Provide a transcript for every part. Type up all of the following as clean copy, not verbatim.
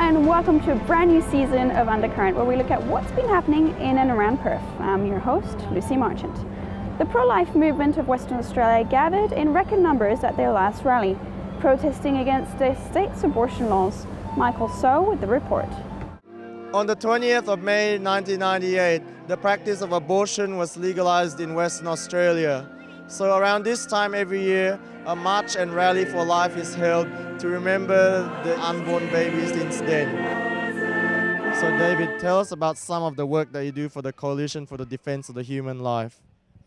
and welcome to a brand new season of Undercurrent, where we look at what's been happening in and around Perth. I'm your host, Lucy Marchant. The pro-life movement of Western Australia gathered in record numbers at their last rally, protesting against the state's abortion laws. Michael So with the report. On the 20th of May 1998, the practice of abortion was legalized in Western Australia. So around this time every year, a march and rally for life is held to remember the unborn babies since then. So David, tell us about some of the work that you do for the Coalition for the Defence of the Human Life.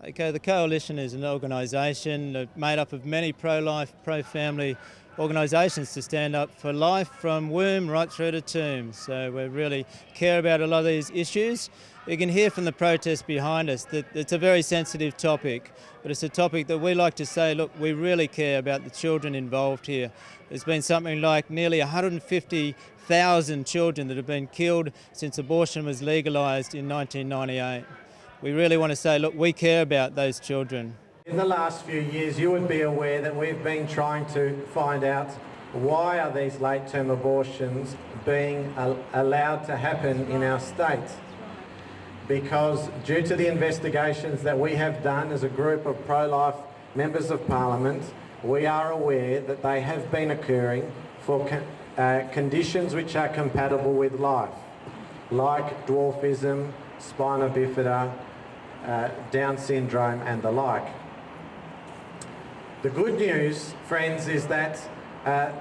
Okay, the Coalition is an organisation made up of many pro-life, pro-family organisations to stand up for life from womb right through to tomb. So we really care about a lot of these issues. You can hear from the protests behind us that it's a very sensitive topic, but it's a topic that we like to say, look, we really care about the children involved here. There's been something like nearly 150,000 children that have been killed since abortion was legalised in 1998. We really want to say, look, we care about those children. In the last few years, you would be aware that we've been trying to find out why are these late-term abortions being allowed to happen in our state. Because due to the investigations that we have done as a group of pro-life members of Parliament, we are aware that they have been occurring for conditions which are compatible with life, like dwarfism, spina bifida, Down syndrome and the like. The good news, friends, is that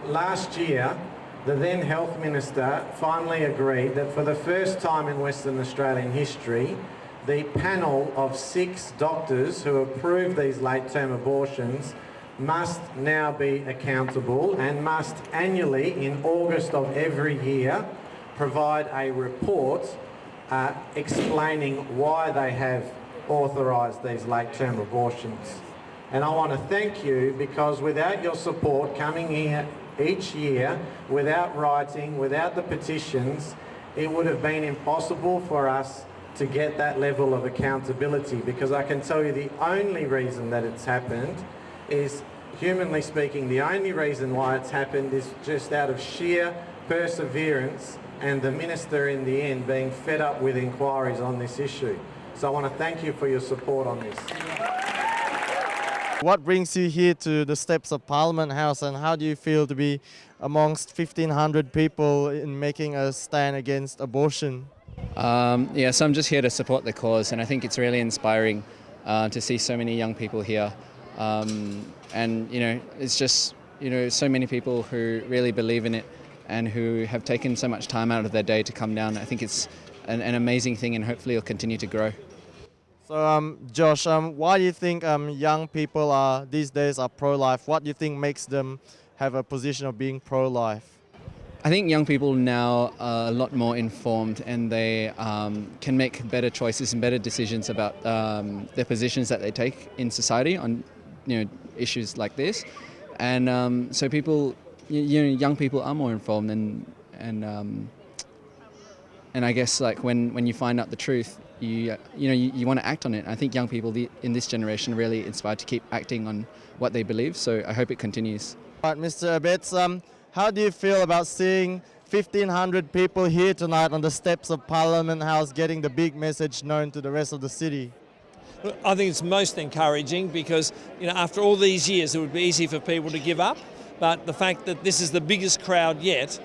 last year the then Health Minister finally agreed that for the first time in Western Australian history, the panel of 6 doctors who approved these late-term abortions must now be accountable and must annually, in August of every year, provide a report explaining why they have authorised these late-term abortions. And I want to thank you, because without your support coming here each year, without writing, without the petitions, it would have been impossible for us to get that level of accountability, because I can tell you the only reason that it's happened is, humanly speaking, the only reason why it's happened is just out of sheer perseverance and the Minister in the end being fed up with inquiries on this issue. So I want to thank you for your support on this. What brings you here to the steps of Parliament House, and how do you feel to be amongst 1,500 people in making a stand against abortion? So I'm just here to support the cause, and I think it's really inspiring to see so many young people here. And, it's just, so many people who really believe in it and who have taken so much time out of their day to come down. I think it's an amazing thing, and hopefully it'll continue to grow. So, Josh, why do you think young people these days are pro-life? What do you think makes them have a position of being pro-life? I think young people now are a lot more informed, and they can make better choices and better decisions about their positions that they take in society on issues like this. And so people, young people are more informed, and I guess like when you find out the truth, you want to act on it. I think young people in this generation are really inspired to keep acting on what they believe, so I hope it continues. All right, Mr. Abetz, how do you feel about seeing 1,500 people here tonight on the steps of Parliament House getting the big message known to the rest of the city? Look, I think it's most encouraging because, after all these years, it would be easy for people to give up, but the fact that this is the biggest crowd yet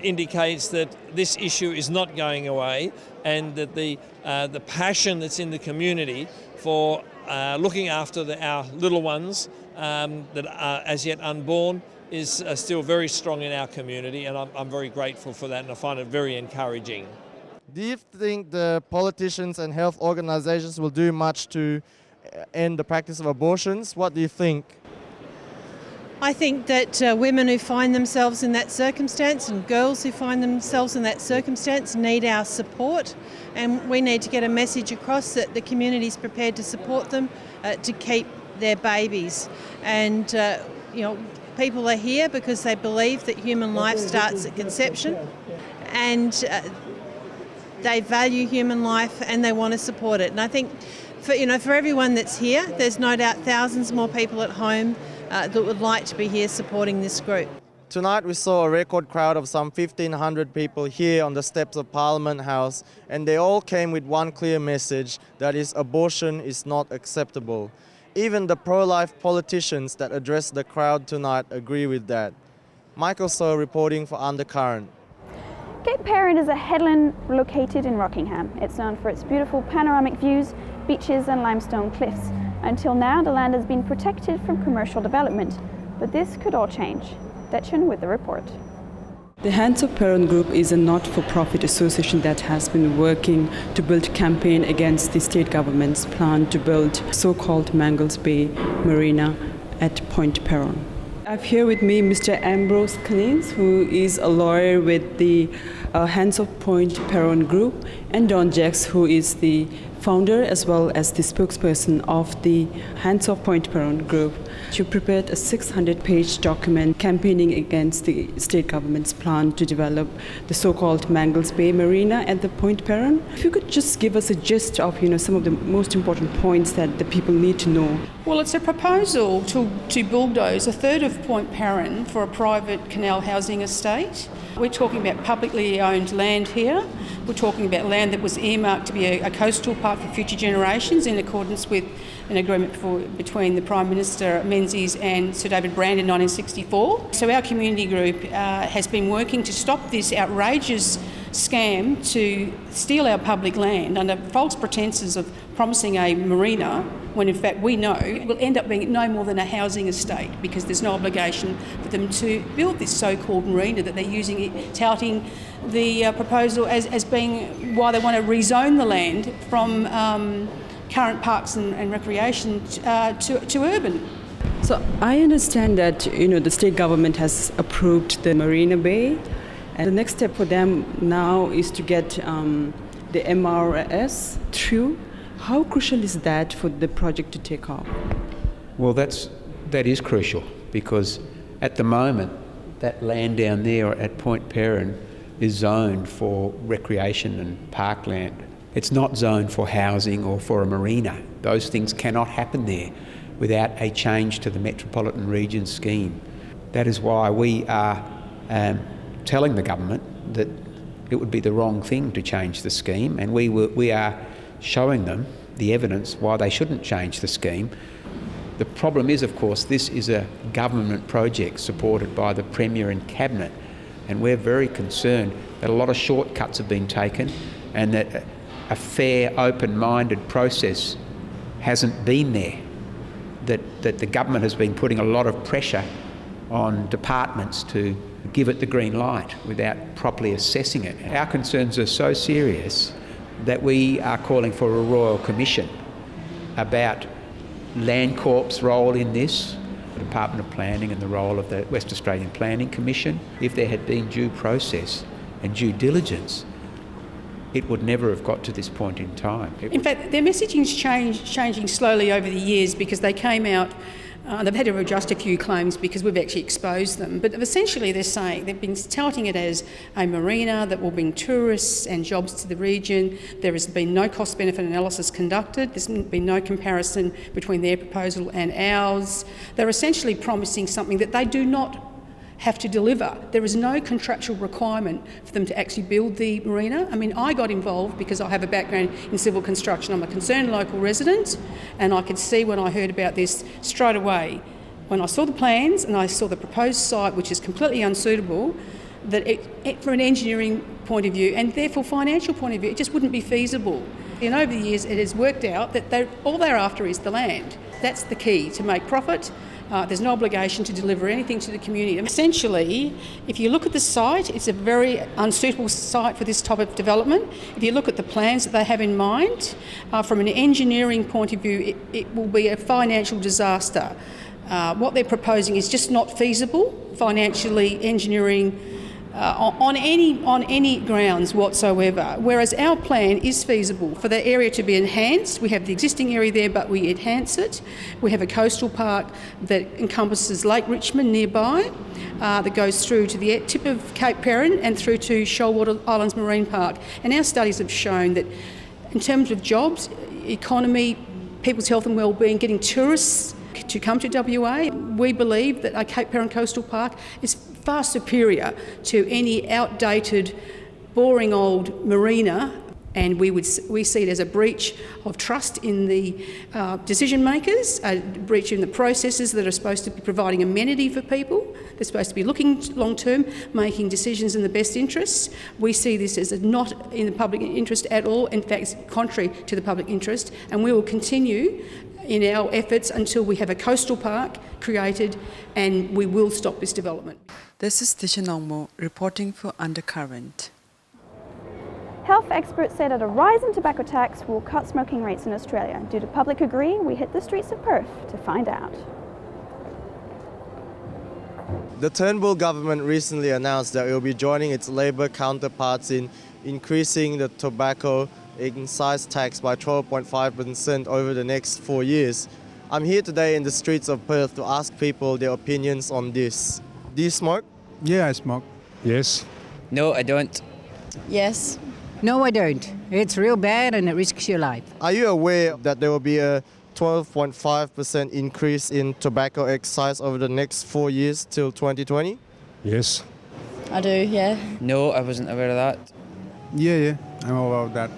indicates that this issue is not going away, and that the passion that's in the community for looking after our little ones that are as yet unborn is still very strong in our community, and I'm very grateful for that, and I find it very encouraging. Do you think the politicians and health organisations will do much to end the practice of abortions? What do you think? I think that women who find themselves in that circumstance and girls who find themselves in that circumstance need our support, and we need to get a message across that the community is prepared to support them to keep their babies. And people are here because they believe that human life starts at conception, and they value human life and they want to support it. And I think for everyone that's here, there's no doubt thousands more people at home that would like to be here supporting this group. Tonight we saw a record crowd of some 1,500 people here on the steps of Parliament House, and they all came with one clear message, that is, abortion is not acceptable. Even the pro-life politicians that addressed the crowd tonight agree with that. Michael So reporting for Undercurrent. Cape Peron is a headland located in Rockingham. It's known for its beautiful panoramic views, beaches and limestone cliffs. Until now, the land has been protected from commercial development, but this could all change. Detchen with the report. The Hands of Peron Group is a not-for-profit association that has been working to build a campaign against the state government's plan to build so-called Mangles Bay Marina at Point Peron. I have here with me Mr. Ambrose Canines, who is a lawyer with the Hands of Point Peron Group, and Don Jacks, who is the founder as well as the spokesperson of the Hands of Point Peron Group. You prepared a 600-page document campaigning against the state government's plan to develop the so-called Mangles Bay Marina at the Point Peron. If you could just give us a gist of some of the most important points that the people need to know. Well, it's a proposal to bulldoze a third of Point Peron for a private canal housing estate. We're talking about publicly owned land here. We're talking about land that was earmarked to be a coastal park for future generations in accordance with an agreement between the Prime Minister Menzies and Sir David Brand in 1964. So our community group has been working to stop this outrageous scam to steal our public land under false pretences of promising a marina, when in fact we know it will end up being no more than a housing estate, because there's no obligation for them to build this so-called marina that they're using, touting the proposal as being why they want to rezone the land from current parks and recreation to urban. So I understand that the state government has approved the Marina Bay, and the next step for them now is to get the MRS through. How crucial is that for the project to take off? Well, that is crucial, because at the moment that land down there at Point Peron is zoned for recreation and parkland. It's not zoned for housing or for a marina. Those things cannot happen there without a change to the Metropolitan Region scheme. That is why we are telling the government that it would be the wrong thing to change the scheme, and we are showing them the evidence why they shouldn't change the scheme. The problem is, of course, this is a government project supported by the Premier and Cabinet, and we're very concerned that a lot of shortcuts have been taken and that a fair, open-minded process hasn't been there, that the government has been putting a lot of pressure on departments to give it the green light without properly assessing it. Our concerns are so serious that we are calling for a Royal Commission about Landcorp's role in this, the Department of Planning and the role of the West Australian Planning Commission. If there had been due process and due diligence, it would never have got to this point in time. In fact, their messaging's changing slowly over the years, because they came out, they've had to adjust a few claims because we've actually exposed them. But essentially they're saying, they've been touting it as a marina that will bring tourists and jobs to the region. There has been no cost-benefit analysis conducted. There's been no comparison between their proposal and ours. They're essentially promising something that they do not have to deliver. There is no contractual requirement for them to actually build the marina. I mean, I got involved because I have a background in civil construction. I'm a concerned local resident, and I could see when I heard about this straight away, when I saw the plans and I saw the proposed site, which is completely unsuitable, that from an engineering point of view and therefore financial point of view, it just wouldn't be feasible. And over the years it has worked out that all they're after is the land. That's the key, to make profit. There's no obligation to deliver anything to the community. Essentially, if you look at the site, it's a very unsuitable site for this type of development. If you look at the plans that they have in mind, from an engineering point of view, it will be a financial disaster. What they're proposing is just not feasible financially, engineering, on any grounds whatsoever, whereas our plan is feasible for the area to be enhanced. We have the existing area there, but we enhance it. We have a coastal park that encompasses Lake Richmond nearby, that goes through to the tip of Cape Peron and through to Shoalwater Islands Marine Park. And our studies have shown that in terms of jobs, economy, people's health and wellbeing, getting tourists to come to WA, we believe that a Cape Peron Coastal Park is far superior to any outdated, boring old marina, and we see it as a breach of trust in the decision makers, a breach in the processes that are supposed to be providing amenity for people. They're supposed to be looking long term, making decisions in the best interests. We see this as not in the public interest at all, in fact it's contrary to the public interest, and we will continue in our efforts until we have a coastal park created, and we will stop this development. This is Tisha Nongmo reporting for Undercurrent. Health experts say that a rise in tobacco tax will cut smoking rates in Australia. Due to public agree, we hit the streets of Perth to find out. The Turnbull government recently announced that it will be joining its Labor counterparts in increasing the tobacco excise tax by 12.5% over the next 4 years. I'm here today in the streets of Perth to ask people their opinions on this. Do you smoke? Yeah, I smoke. Yes. No, I don't. Yes. No, I don't. It's real bad and it risks your life. Are you aware that there will be a 12.5% increase in tobacco excise over the next 4 years till 2020? Yes. I do, yeah. No, I wasn't aware of that. Yeah, I'm aware of that.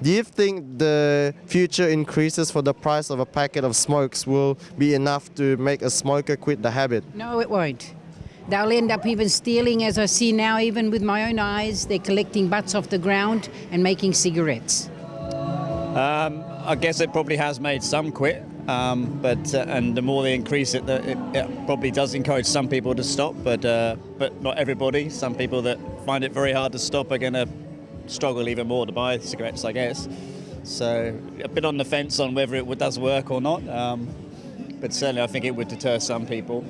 Do you think the future increases for the price of a packet of smokes will be enough to make a smoker quit the habit? No, it won't. They'll end up even stealing, as I see now, even with my own eyes. They're collecting butts off the ground and making cigarettes. I guess it probably has made some quit, but and the more they increase it, it probably does encourage some people to stop, but not everybody. Some people that find it very hard to stop are going to struggle even more to buy cigarettes, I guess. So a bit on the fence on whether it does work or not, but certainly I think it would deter some people.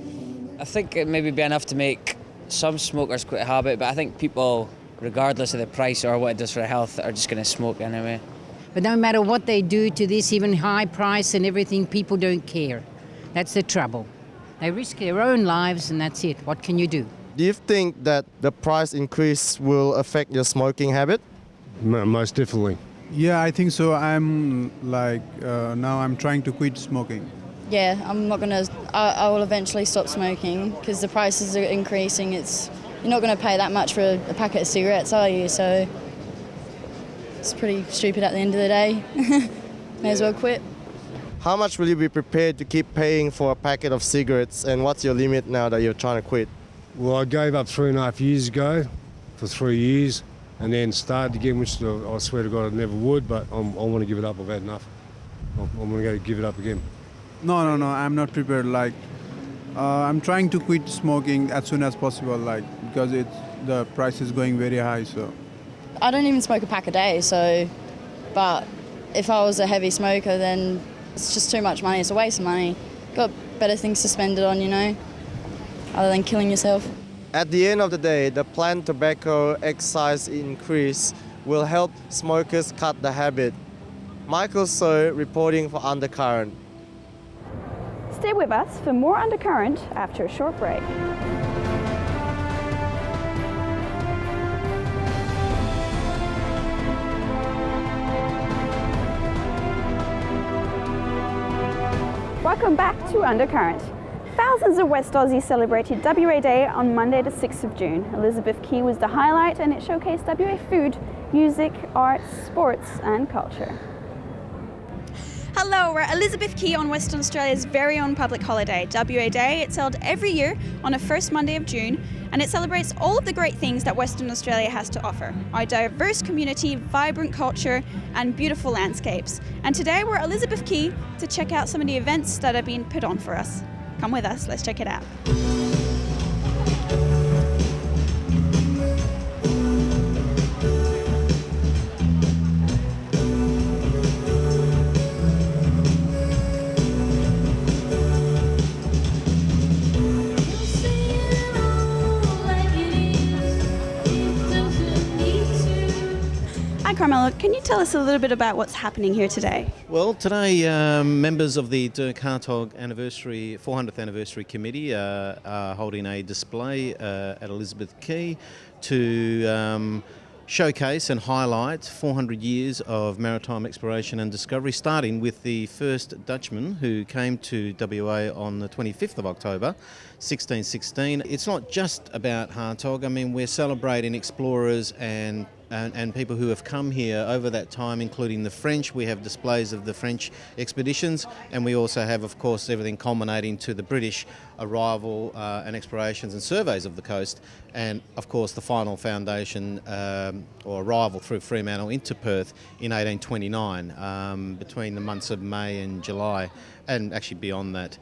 I think it maybe be enough to make some smokers quit a habit, but I think people, regardless of the price or what it does for their health, are just going to smoke anyway. But no matter what they do to this, even high price and everything, people don't care. That's the trouble. They risk their own lives and that's it. What can you do? Do you think that the price increase will affect your smoking habit? Most definitely. Yeah, I think so. I'm now I'm trying to quit smoking. Yeah, I'm not gonna. I will eventually stop smoking because the prices are increasing. You're not going to pay that much for a packet of cigarettes, are you? So it's pretty stupid at the end of the day. May as well quit. How much will you be prepared to keep paying for a packet of cigarettes, and what's your limit now that you're trying to quit? Well, I gave up 3.5 years ago for 3 years, and then started again, which I swear to God I never would, but I want to give it up. I've had enough. I'm going to give it up again. No, I'm not prepared. I'm trying to quit smoking as soon as possible, because the price is going very high. So I don't even smoke a pack a day. But if I was a heavy smoker, then it's just too much money. It's a waste of money. Got better things to spend it on, other than killing yourself. At the end of the day, the planned tobacco excise increase will help smokers cut the habit. Michael So reporting for Undercurrent. Stay with us for more Undercurrent after a short break. Welcome back to Undercurrent. Thousands of West Aussies celebrated WA Day on Monday the 6th of June. Elizabeth Quay was the highlight and it showcased WA food, music, arts, sports and culture. Hello, we're at Elizabeth Quay on Western Australia's very own public holiday, WA Day. It's held every year on the first Monday of June and it celebrates all of the great things that Western Australia has to offer. Our diverse community, vibrant culture and beautiful landscapes. And today we're at Elizabeth Quay to check out some of the events that are being put on for us. Come with us, let's check it out. Carmelo, can you tell us a little bit about what's happening here today? Well, today members of the Undercurrent 400th Anniversary Committee are holding a display at Elizabeth Quay to showcase and highlight 400 years of maritime exploration and discovery, starting with the first Dutchman who came to WA on the 25th of October, 1616. It's not just about Hartog. I mean, we're celebrating explorers and people who have come here over that time, including the French. We have displays of the French expeditions, and we also have, of course, everything culminating to the British arrival and explorations and surveys of the coast, and of course the final foundation or arrival through Fremantle into Perth in 1829, between the months of May and July, and actually beyond that.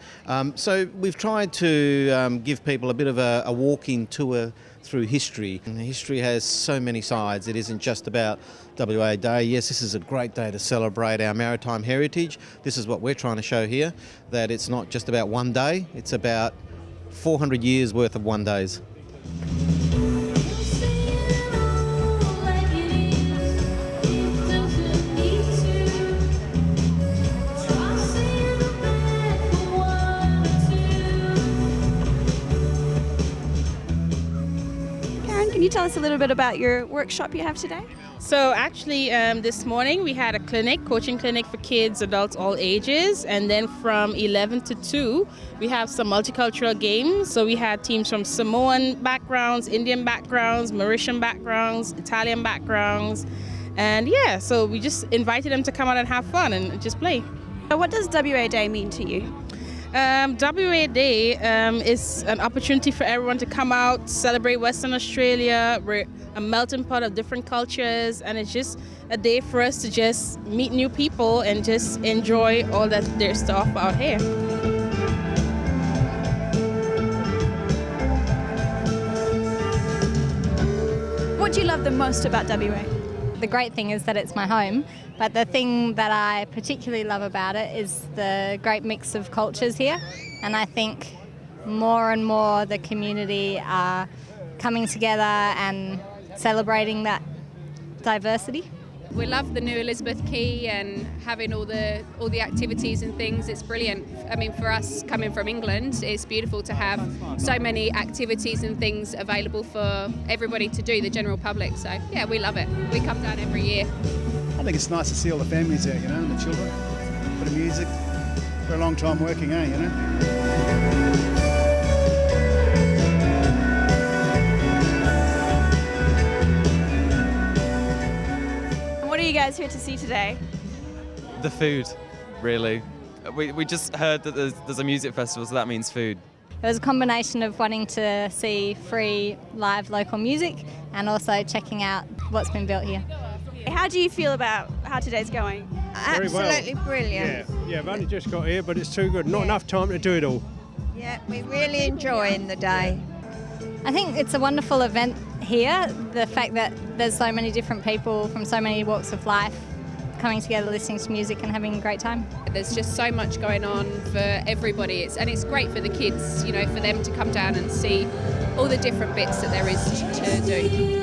So we've tried to give people a bit of a walking tour through history. And history has so many sides. It isn't just about WA Day. Yes, this is a great day to celebrate our maritime heritage. This is what we're trying to show here, that it's not just about one day, it's about 400 years worth of one days. Can you tell us a little bit about your workshop you have today? So actually this morning we had a coaching clinic for kids, adults, all ages, and then from 11 to 2 we have some multicultural games. So we had teams from Samoan backgrounds, Indian backgrounds, Mauritian backgrounds, Italian backgrounds, and yeah, so we just invited them to come out and have fun and just play. So what does WA Day mean to you? WA Day is an opportunity for everyone to come out, celebrate Western Australia. We're a melting pot of different cultures, and it's just a day for us to just meet new people and just enjoy all that there's to offer out here. What do you love the most about WA? The great thing is that it's my home, but the thing that I particularly love about it is the great mix of cultures here, and I think more and more the community are coming together and celebrating that diversity. We love the new Elizabeth Quay and having all the activities and things. It's brilliant. I mean, for us coming from England, it's beautiful to have so many activities and things available for everybody to do, the general public. So yeah, we love it. We come down every year. I think it's nice to see all the families out, you know, and the children. Bit of music. For a long time working, you know. What are you guys here to see today? The food, really. We just heard that there's a music festival, so that means food. It was a combination of wanting to see free live local music and also checking out what's been built here. How do you feel about how today's going? Very well. Absolutely brilliant. Yeah, I've only just got here, but it's too good. Not enough time to do it all. Yeah, we're really enjoying the day. I think it's a wonderful event here, the fact that there's so many different people from so many walks of life coming together, listening to music and having a great time. There's just so much going on for everybody, and it's great for the kids, you know, for them to come down and see all the different bits that there is to do.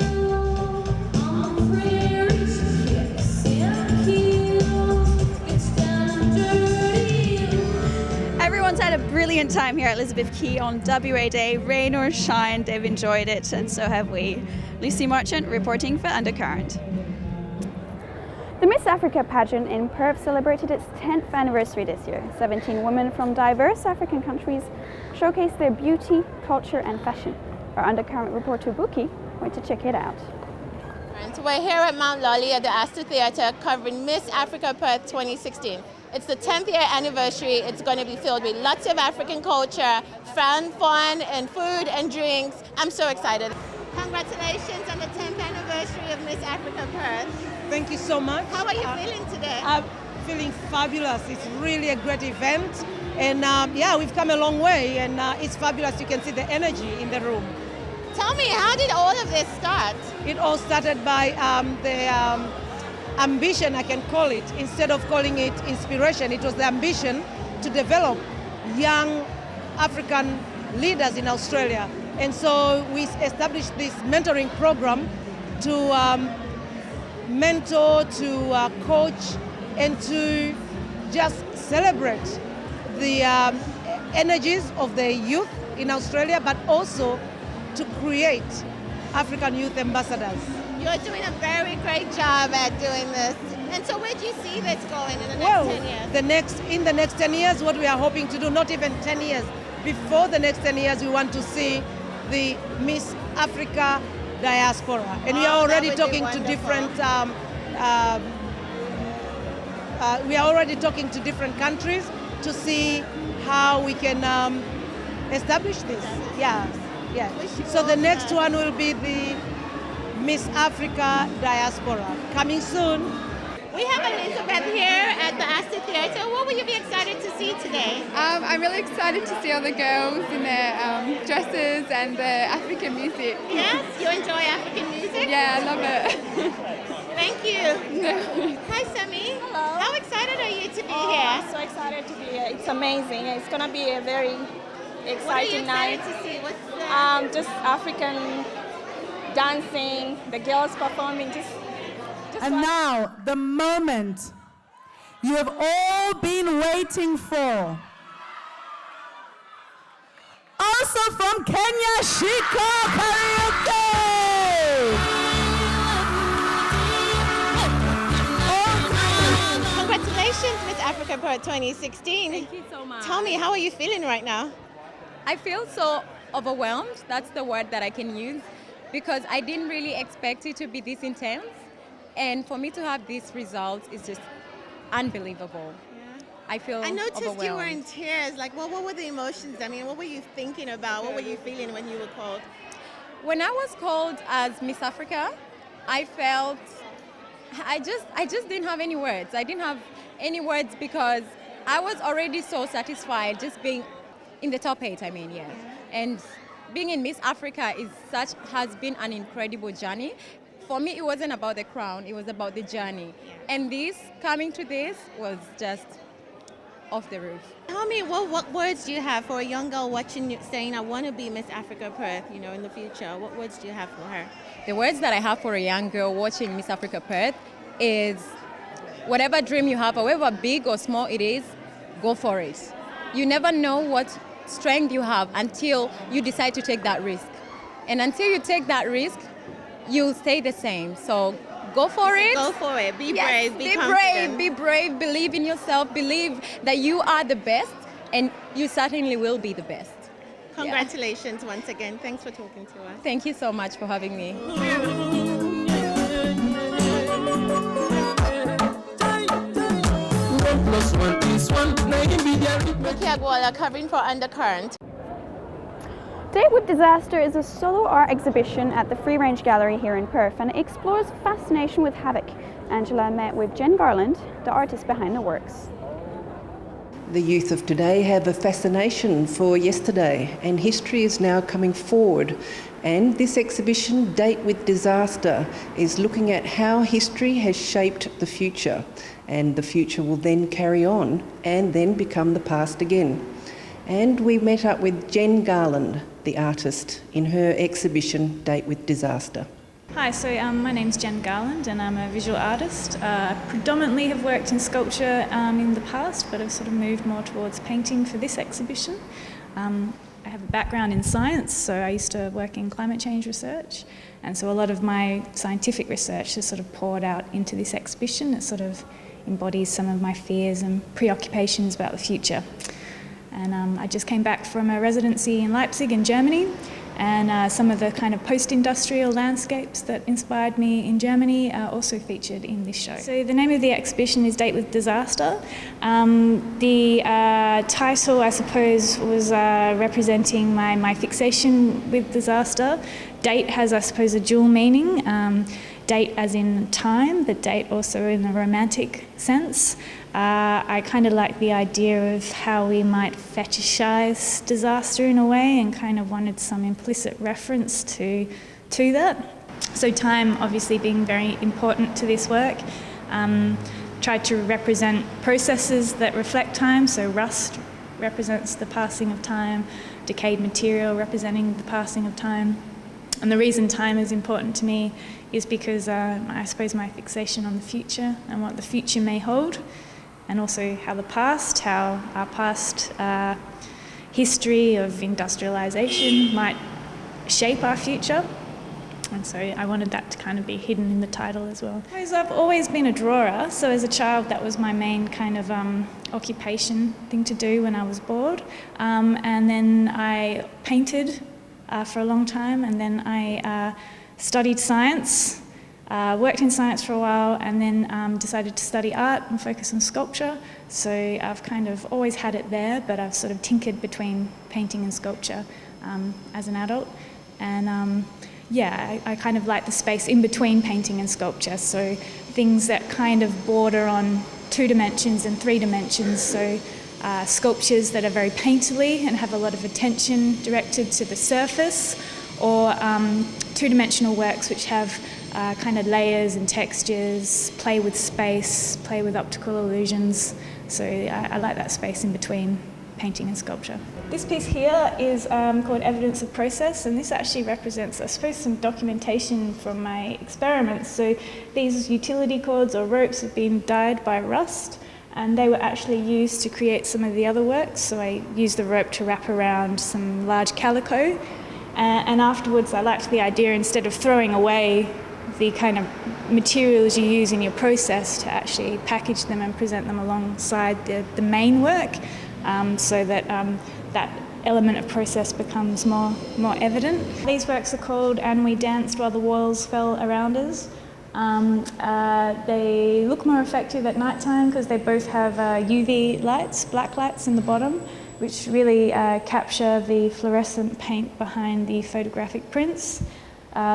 Everyone's had a brilliant time here at Elizabeth Quay on WA Day. Rain or shine, they've enjoyed it, and so have we. Lucy Marchant reporting for Undercurrent. The Miss Africa pageant in Perth celebrated its 10th anniversary this year. 17 women from diverse African countries showcased their beauty, culture and fashion. Our Undercurrent reporter Buki went to check it out. We're here at Mount Lolly at the Astor Theatre covering Miss Africa Perth 2016. It's the 10th year anniversary. It's going to be filled with lots of African culture, fun and food and drinks. I'm so excited. Congratulations on the 10th anniversary of Miss Africa Perth. Thank you so much. How are you feeling today? I'm feeling fabulous. It's really a great event. And yeah, we've come a long way and it's fabulous. You can see the energy in the room. Tell me, how did all of this start? It all started by the ambition, I can call it. Instead of calling it inspiration, it was the ambition to develop young African leaders in Australia. And so we established this mentoring program to mentor, to coach, and to just celebrate the energies of the youth in Australia, but also to create African youth ambassadors. You're doing a very great job at doing this. And so where do you see this going in the next 10 years? In the next 10 years, what we are hoping to do, not even 10 years, before the next 10 years, we want to see the Miss Africa diaspora. And we are already talking to different countries to see how we can establish this. Yeah. So the next one will be the Miss Africa diaspora coming soon. We have Elizabeth here at the Astor Theatre. What will you be excited to see today? I'm really excited to see all the girls in their dresses and the African music. Yes? You enjoy African music? Yeah, I love it. Thank you. Hi, Sami. Hello. How excited are you to be here? I'm so excited to be here. It's amazing. It's going to be a very exciting night. What are you excited to see? What's just African dancing, the girls performing, And now, the moment you have all been waiting for. Also from Kenya, Shiko Karaoke! Congratulations, Miss Africa Perth 2016. Thank you so much. Tell me, how are you feeling right now? I feel so overwhelmed. That's the word that I can use, because I didn't really expect it to be this intense. And for me to have these results is just unbelievable. Yeah. I feel I noticed overwhelmed. you were in tears. Like, what were the emotions? I mean, what were you thinking about? What were you feeling when you were called? When I was called as Miss Africa, I felt, I just didn't have any words. I didn't have any words because I was already so satisfied just being in the top 8, And being in Miss Africa has been an incredible journey. For me, it wasn't about the crown, it was about the journey. And coming to this was just off the roof. Tell me, what words do you have for a young girl watching you saying, I want to be Miss Africa Perth, in the future? What words do you have for her? The words that I have for a young girl watching Miss Africa Perth is, whatever dream you have, however big or small it is, go for it. You never know what strength you have until you decide to take that risk. And until you take that risk, you'll stay the same. So go for it. Go for it. Be brave. Be confident. Be brave. Believe in yourself. Believe that you are the best, and you certainly will be the best. Congratulations once again. Thanks for talking to us. Thank you so much for having me. Ricky Agwala covering for Undercurrent. Date with Disaster is a solo art exhibition at the Free Range Gallery here in Perth, and it explores fascination with havoc. Angela met with Jen Garland, the artist behind the works. The youth of today have a fascination for yesterday, and history is now coming forward. And this exhibition, Date with Disaster, is looking at how history has shaped the future, and the future will then carry on and then become the past again. And we met up with Jen Garland, the artist, in her exhibition, Date with Disaster. Hi, so my name's Jen Garland and I'm a visual artist. Predominantly have worked in sculpture in the past, but I've sort of moved more towards painting for this exhibition. I have a background in science, so I used to work in climate change research, and so a lot of my scientific research is sort of poured out into this exhibition. It sort of embodies some of my fears and preoccupations about the future. And I just came back from a residency in Leipzig in Germany, and some of the kind of post-industrial landscapes that inspired me in Germany are also featured in this show. So the name of the exhibition is Date with Disaster. The title, I suppose, was representing my fixation with disaster. Date has, I suppose, a dual meaning. Date as in time, but date also in a romantic sense. I kind of like the idea of how we might fetishize disaster in a way, and kind of wanted some implicit reference to that. So time obviously being very important to this work. Tried to represent processes that reflect time, so rust represents the passing of time, decayed material representing the passing of time. And the reason time is important to me is because I suppose my fixation on the future and what the future may hold, and also how our past history of industrialisation might shape our future. And so I wanted that to kind of be hidden in the title as well. I've always been a drawer, so as a child that was my main kind of occupation thing to do when I was bored. And then I painted for a long time, and then I studied science, worked in science for a while, and then decided to study art and focus on sculpture. So I've kind of always had it there, but I've sort of tinkered between painting and sculpture as an adult. And I kind of like the space in between painting and sculpture, so things that kind of border on 2 dimensions and 3 dimensions, so sculptures that are very painterly and have a lot of attention directed to the surface, or 2-dimensional works which have kind of layers and textures, play with space, play with optical illusions, so I like that space in between painting and sculpture. This piece here is called Evidence of Process, and this actually represents, I suppose, some documentation from my experiments. So these utility cords or ropes have been dyed by rust, and they were actually used to create some of the other works. So I used the rope to wrap around some large calico, and afterwards I liked the idea, instead of throwing away the kind of materials you use in your process, to actually package them and present them alongside the main work, so that that element of process becomes more evident. These works are called And We Danced While the Walls Fell Around Us. They look more effective at night time because they both have UV lights, black lights in the bottom, which really capture the fluorescent paint behind the photographic prints.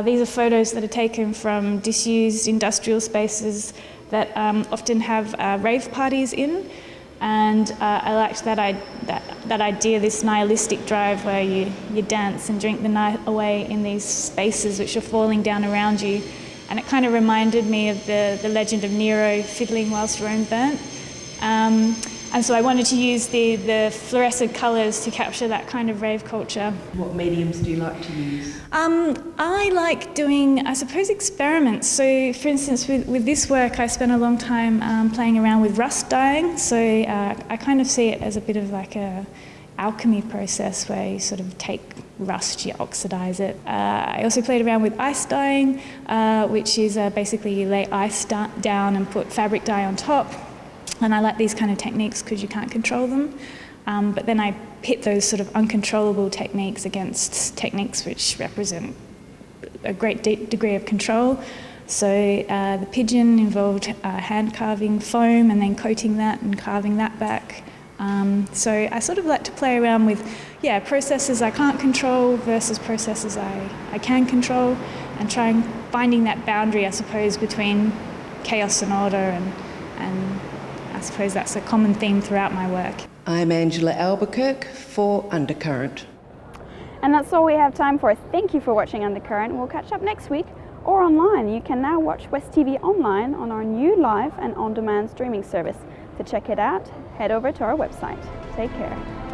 These are photos that are taken from disused industrial spaces that often have rave parties in. And I liked that idea, this nihilistic drive where you dance and drink the night away in these spaces which are falling down around you. And it kind of reminded me of the legend of Nero fiddling whilst Rome burnt. And so I wanted to use the fluorescent colours to capture that kind of rave culture. What mediums do you like to use? I like doing, I suppose, experiments. So, for instance, with this work, I spent a long time playing around with rust dyeing. So I kind of see it as a bit of like a alchemy process where you sort of take rust, you oxidise it. I also played around with ice dyeing, which is basically you lay ice down and put fabric dye on top. And I like these kind of techniques because you can't control them. But then I pit those sort of uncontrollable techniques against techniques which represent a great degree of control. So the pigeon involved hand carving foam and then coating that and carving that back. So I sort of like to play around with processes I can't control versus processes I can control, and finding that boundary, I suppose, between chaos and order, and I suppose that's a common theme throughout my work. I'm Angela Albuquerque for Undercurrent. And that's all we have time for. Thank you for watching Undercurrent. We'll catch up next week or online. You can now watch West TV online on our new live and on-demand streaming service. To check it out, head over to our website. Take care.